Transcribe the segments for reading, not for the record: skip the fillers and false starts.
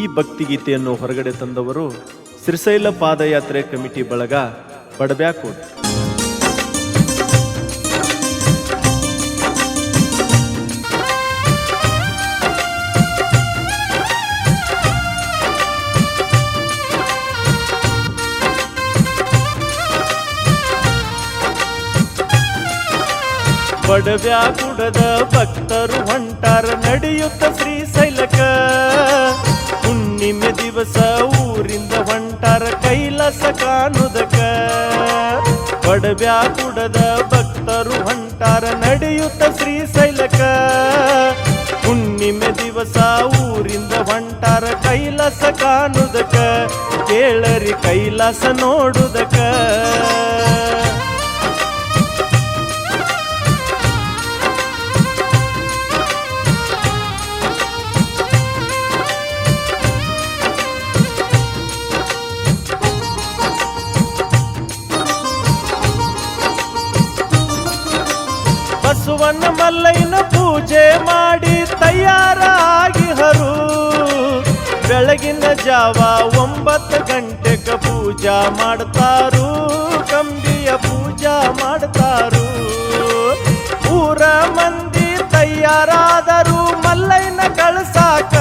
ಈ ಭಕ್ತಿಗೀತೆಯನ್ನು ಹೊರಗಡೆ ತಂದವರು ಶ್ರೀಶೈಲ ಪಾದಯಾತ್ರೆ ಕಮಿಟಿ ಬಳಗ ಬಡಬ್ಯಾಕೋಟ್. ಬಡಬ್ಯಾಕುಡದ ಭಕ್ತರು ಹೊಂಟಾರ ನಡೆಯುತ್ತ ಶ್ರೀಶೈಲಕ. ಹುಣ್ಣಿಮೆ ದಿವಸ ಊರಿಂದ ಹೊಂಟಾರ ಕೈಲಾಸ ಕಾಣುದಕ. ಬಡಬ್ಯಾಕುಡದ ಭಕ್ತರು ಹೊಂಟಾರ ನಡೆಯುತ್ತ ಶ್ರೀಶೈಲಕ. ಹುಣ್ಣಿಮೆ ದಿವಸ ಊರಿಂದ ಹೊಂಟಾರ ಕೈಲಾಸ ಕಾಣುದಕ. ಕೇಳರಿ ಕೈಲಾಸ ನೋಡುದಕ. ಬಸವಣ್ಣ ಮಲ್ಲಯ್ಯನ ಪೂಜೆ ಮಾಡಿ ತಯಾರಾಗಿಹರು. ಬೆಳಗಿನ ಜಾವ 9 ಗಂಟೆಗೆ ಪೂಜಾ ಮಾಡ್ತಾರು. ಕಂಬಿಯ ಪೂಜಾ ಮಾಡ್ತಾರು. ಊರ ಮಂದಿ ತಯಾರಾದರು ಮಲ್ಲಯ್ಯನ ಕಳಸಾಕ.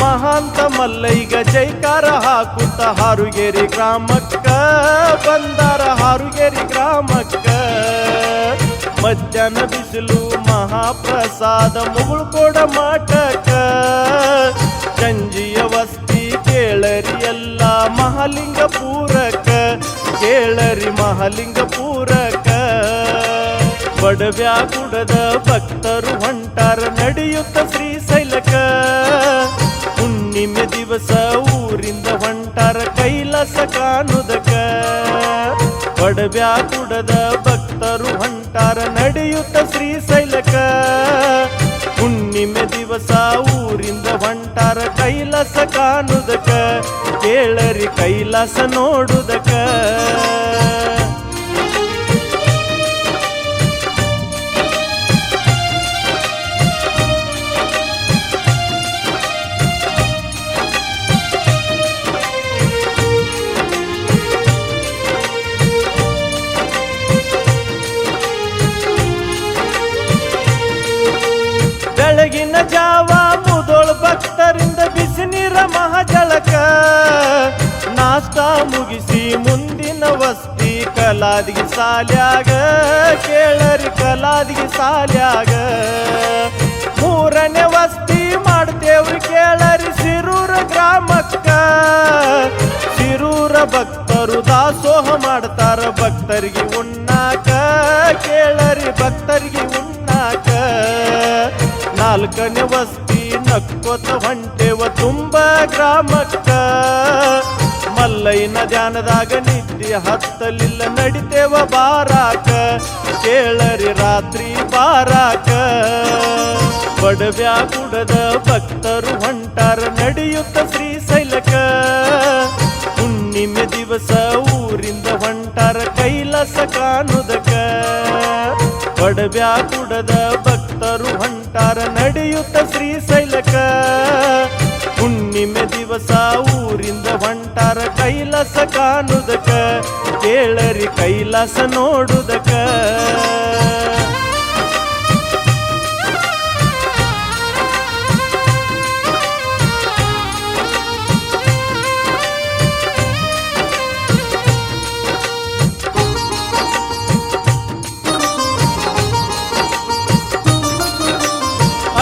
ಮಹಾಂತ ಮಲ್ಲಯ್ಯಗ ಜೈಕಾರ ಹಾಕುತ್ತ ಹಾರುಗೇರಿ ಗ್ರಾಮಕ್ಕ ಬಂದಾರ. ಹಾರುಗೇರಿ ಗ್ರಾಮಕ್ಕ ಮಧ್ಯಾಹ್ನ ಬಿಸಿಲು ಮಹಾಪ್ರಸಾದ ಮುಗುಳ್ಕೋಡ ಮಾಟಕ. ಸಂಜಿಯ ವಸ್ತಿ ಕೇಳರಿ ಎಲ್ಲ ಮಹಾಲಿಂಗಪುರಕ. ಕೇಳರಿ ಮಹಾಲಿಂಗಪುರಕ. ಬಡಬ್ಯಾಕುಡದ ಭಕ್ತರು ಹೊಂಟಾರ ನಡೆಯುತ್ತ ಶ್ರೀಶೈಲಕ. ಹುಣ್ಣಿಮೆ ದಿವಸ ಊರಿಂದ ಹೊಂಟಾರ ಕೈಲಾಸ ಕಾಣುದಕ. ಬಡಬ್ಯಾಕುಡದ ಭಕ್ತರು ಹೊಂಟಾರ ನಡೆಯುತ್ತ ಶ್ರೀಶೈಲಕ. ಹುಣ್ಣಿಮೆ ದಿವಸ ಊರಿಂದ ಹೊಂಟಾರ ಕೈಲಾಸ ಕಾಣುದಕ. ಕೇಳರಿ ಕೈಲಾಸ ನೋಡುದಕ. ಬೆಳಗಿನ ಜಾವ ಮುದೋಳು ಭಕ್ತರಿಂದ ಬಿಸಿ ನೀರ ಮಹಾಜಳಕ. ನಾಷ್ಟ ಮುಗಿಸಿ ಮುಂದಿನ ವಸ್ತಿ ಕಲಾದಿಗೆ ಸಾಲ್ಯಾಗ. ಕೇಳರಿ ಕಲಾದಿಗೆ ಸಾಲ್ಯಾಗ. ಮೂರನೇ ವಸ್ತಿ ಮಾಡ್ತೇವ್ರಿ ಕೇಳರಿ ಸಿರೂರ ಗ್ರಾಮಕ್ಕ. ಸಿರೂರ ಭಕ್ತರು ದಾಸೋಹ ಮಾಡ್ತಾರ ಭಕ್ತರಿಗೆ ಉಣ್ಣಾಕ. ಕೇಳರಿ ಭಕ್ತರಿಗೆ ಉಣ್ಣಾಕ. 4ನೇ ವಸ್ತಿ ನಕ್ಕೋತ ಹೊಂಟೇವ ತುಂಬ ಗ್ರಾಮಕ್ಕ. ಮಲ್ಲಯ್ಯನ ಧ್ಯಾನದಾಗ ನಿದ್ದೆ ಹತ್ತಲಿಲ್ಲ ನಡಿತೇವ ಬಾರಾಕ. ಕೇಳರಿ ರಾತ್ರಿ ಬಾರಾಕ. ಬಡಬ್ಯಾಕುಡದ ಭಕ್ತರು ಹೊಂಟಾರ ನಡೆಯುತ್ತ ಶ್ರೀಶೈಲಕ. ಹುಣ್ಣಿಮೆ ದಿವಸ ಊರಿಂದ ಹೊಂಟಾರ ಕೈಲಾಸ ಕಾಣುದಕ. ಬಡಬ್ಯಾಕುಡದ ಭಕ್ತರು ಹೊಂಟಾರ ನಡೆಯುತ್ತ ಶ್ರೀಶೈಲಕ. ಹುಣ್ಣಿಮೆ ದಿವಸ ಊರಿಂದ ಹೊಂಟಾರ ಕೈಲಾಸ ಕಾಣುದಕ. ಕೇಳರಿ ಕೈಲಾಸ ನೋಡುದಕ.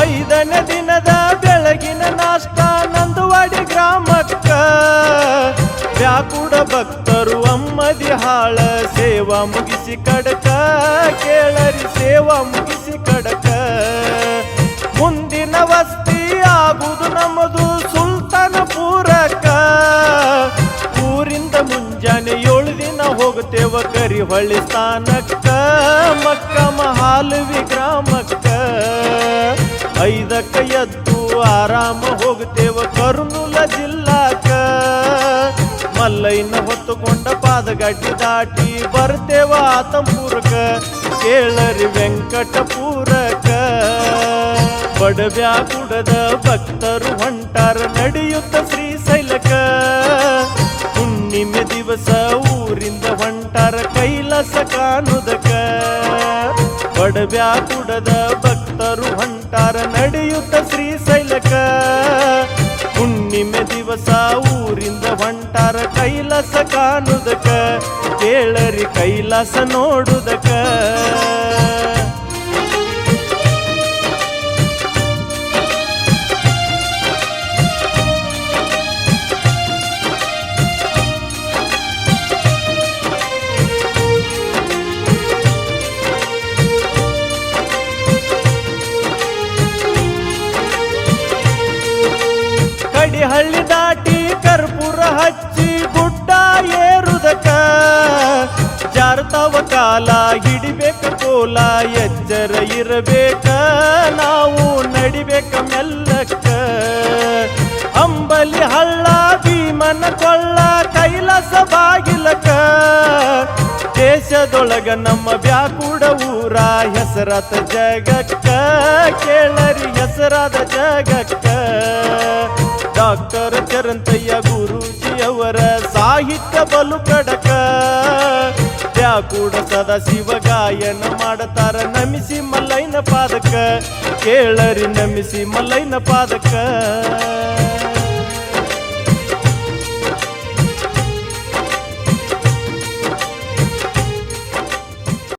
ಐದನೇ ದಿನದ ಬೆಳಗಿನ ನಾಷ್ಟ ನಂದುವಾಡಿ ಗ್ರಾಮಕ್ಕ. ಬ್ಯಾಕುಡ ಭಕ್ತರು ಅಮ್ಮದಿ ಹಾಳ ಸೇವಾ ಮುಗಿಸಿ ಕಡಕ. ಕೇಳರಿ ಸೇವಾ ಮುಗಿಸಿ ಕಡಕ. ಮುಂದಿನ ವಸ್ತಿ ಆಗುವುದು ನಮ್ಮದು ಸುಲ್ತಾನಪುರಕ್ಕ. ಊರಿಂದ ಮುಂಜಾನೆ 7 ದಿನ ಹೋಗುತ್ತೇವ ಕರಿಹೊಳ್ಳಿ ಸ್ಥಾನಕ್ಕ. ಮಕ್ಕ ಮಹಾಲವಿ ಗ್ರಾಮಕ್ಕ. 5ಕ್ಕೆ ಎದ್ದು ಆರಾಮ ಹೋಗುತ್ತೇವ ಕರ್ನೂಲ ಜಿಲ್ಲಾಕ. ಮಲ್ಲಯ್ಯನ ಹೊತ್ತುಕೊಂಡ ಪಾದಗಡ್ಡಿ ದಾಟಿ ಬರ್ತೇವ ಆತಂಪುರಕ. ಕೇಳರಿ ವೆಂಕಟಪುರಕ. ಬಡವ್ಯಾಕುಡದ ಭಕ್ತರು ಹೊಂಟಾರ ನಡೆಯುತ್ತ ಶ್ರೀಶೈಲಕ ಹುಣ್ಣಿಮೆ ದಿವಸ ಊರಿಂದ ಹೊಂಟಾರ ಕೈಲಾಸ ಕಾಣುದಕ ಬಡವ್ಯಾಕುಡದ ಭಕ್ತರು ಹೊಂಟಾರ ನಡೆಯುತ್ತ ಶ್ರೀಶೈಲಕ ಹುಣ್ಣಿಮೆ ದಿವಸ ಊರಿಂದ ಹೊಂಟಾರ ಕೈಲಾಸ ಕಾಣುದಕ ಕೇಳರಿ ಕೈಲಾಸ ನೋಡುದಕ ಹಳ್ಳಿ ದಾಟಿ ಕರ್ಪೂರ ಹಚ್ಚಿ ಗುಡ್ಡ ಏರುದಕ ಜಾರ್ತಾವ ಕಾಲ ಹಿಡಿಬೇಕ ಕೋಲ ಎಚ್ಚರ ಇರಬೇಕ ನಾವು ನಡಿಬೇಕ ಮೆಲ್ಲಕ್ಕ ಅಂಬಲಿ ಹಳ್ಳ ಭೀಮನ ಕೊಳ್ಳ ಕೈಲಾಸ ಬಾಗಿಲಕ ದೇಶದೊಳಗ ನಮ್ಮ ಬ್ಯಾಕುಡ ಊರ ಹೆಸರಾದ ಜಗಕ್ಕ ಕೇಳರಿ ಹೆಸರಾದ ಜಗಕ್ಕ ಡಾಕ್ಟರ್ ಚರಂತಯ್ಯ ಗುರೂಜಿಯವರ ಸಾಹಿತ್ಯ ಬಲು ಕಡಕ ಬ್ಯಾಕುಡ ಸದಾಶಿವ ಗಾಯನ ಮಾಡತಾರ ನಮಿಸಿ ಮಲ್ಲೈನ ಪಾದಕ ಕೇಳರಿ ನಮಿಸಿ ಮಲ್ಲೈನ ಪಾದಕ